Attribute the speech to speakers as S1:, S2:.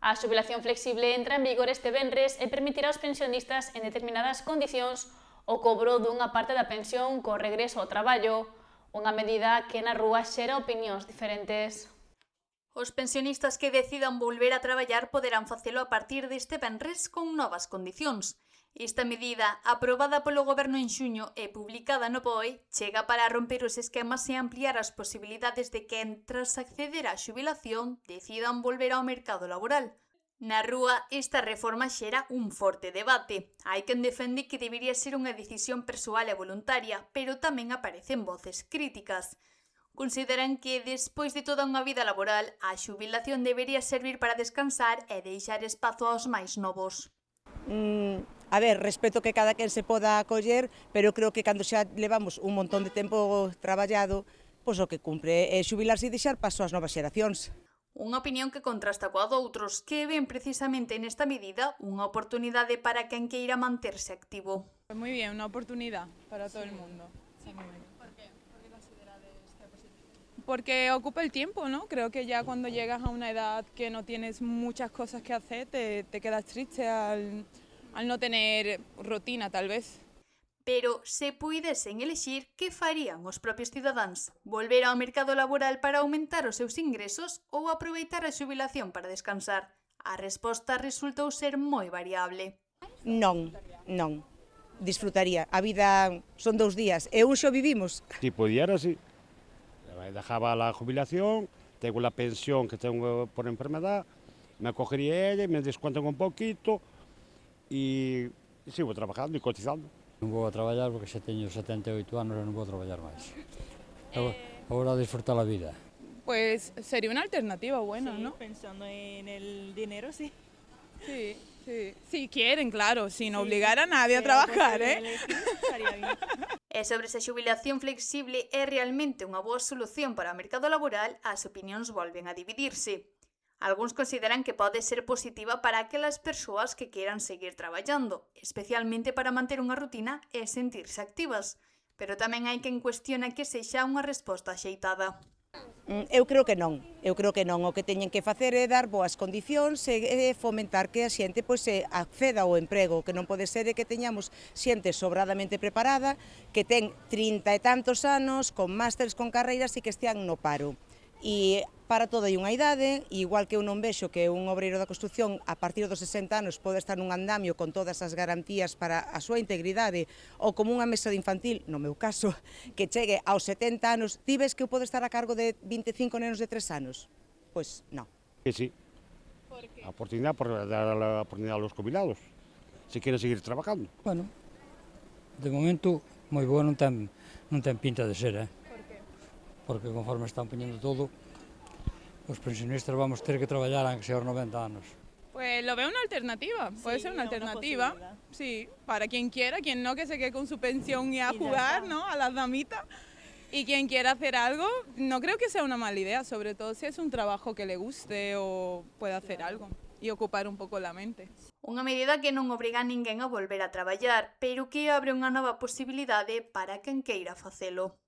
S1: A xubilación flexible entra en vigor este venres e permitirá aos pensionistas en determinadas condicións o cobro dunha parte da pensión co regreso ao traballo, unha medida que na rúa xera opinións diferentes.
S2: Os pensionistas que decidan volver a traballar poderán facelo a partir deste venres con novas condicións. Esta medida, aprobada polo Goberno en xuño e publicada no BOE, chega para romper os esquemas e ampliar as posibilidades de que, tras acceder á xubilación, decidan volver ao mercado laboral. Na rúa, esta reforma xera un forte debate. Hai quen defende que debería ser unha decisión persoal e voluntaria, pero tamén aparecen voces críticas. Consideran que, despois de toda unha vida laboral, a xubilación debería servir para descansar e deixar espazo aos máis novos.
S3: A ver, respeto que cada quen se poda acoller, pero creo que cando xa levamos un montón de tempo traballado, pois o que cumpre é xubilarse e deixar paso ás novas xeracións.
S2: Unha opinión que contrasta coa doutros, que ven precisamente nesta medida unha oportunidade para quen queira manterse activo.
S4: Muy bien, una oportunidad para todo el mundo. ¿Por qué? ¿Por qué considerades que es positivo? Porque ocupa el tiempo, ¿no? Creo que ya cuando llegas a una edad que no tienes muchas cosas que hacer, te quedas triste al no tener rutina, tal vez.
S2: Pero, se puidesen elixir, que farían os propios cidadáns? Volver ao mercado laboral para aumentar os seus ingresos ou aproveitar a xubilación para descansar? A resposta resultou ser moi variable.
S3: Non. Disfrutaría. A vida son 2 días e un xo vivimos.
S5: Si pudiera, sí. Dejaba la jubilación, tengo la pensión que tengo por enfermedad, me cogería ella, me descuentan un poquito y sigo trabajando e cotizando.
S6: Non vou a traballar porque xa teño 78 anos e non vou a traballar máis. Agora a disfrutar a vida.
S4: Pues sería una alternativa buena,
S7: sí,
S4: ¿no?
S7: Pensando en el dinero, sí.
S4: Sí. Si quieren, claro, sin obligar a nadie a trabajar,
S7: Estaría bien.
S2: E sobre se a xubilación flexible é realmente unha boa solución para o mercado laboral, as opinións volven a dividirse. Algúns consideran que pode ser positiva para aquelas persoas que queiran seguir traballando, especialmente para manter unha rutina e sentirse activas. Pero tamén hai quen cuestiona que sexa unha resposta axeitada.
S3: Eu creo que non. O que teñen que facer é dar boas condicións e fomentar que a xente acceda ao emprego, que non pode ser que teñamos xente sobradamente preparada, que ten 30 e tantos anos, con másteres, con carreiras e que estean no paro. E para todo hai unha idade, igual que eu non vexo que un obreiro da construción a partir dos 60 anos pode estar nun andamio con todas as garantías para a súa integridade, ou como unha mesa de infantil, no meu caso, que chegue aos 70 anos, ti ves que eu podo estar a cargo de 25 nenos de 3 anos? Pois non.
S5: Sí.
S4: ¿Por qué?
S5: La oportunidad por dar la oportunidad a los jubilados, si quieren seguir trabajando.
S6: Bueno, de momento, moi boa non ten pinta de ser,
S4: ¿Por qué?
S6: porque conforme están poñendo todo, os pensionistas vamos ter que traballar aunque sea aos 90 anos.
S4: Pues lo veo una alternativa, puede ser una alternativa, sí, para quien quiera, quien no que se quede con su pensión y a jugar, ¿no? A las damitas. Y quien quiera hacer algo, no creo que sea una mala idea, sobre todo si es un trabajo que le guste o puede hacer algo y ocupar un poco la mente.
S2: Unha medida que non obriga a ninguén a volver a traballar, pero que abre unha nova posibilidade para quen queira facelo.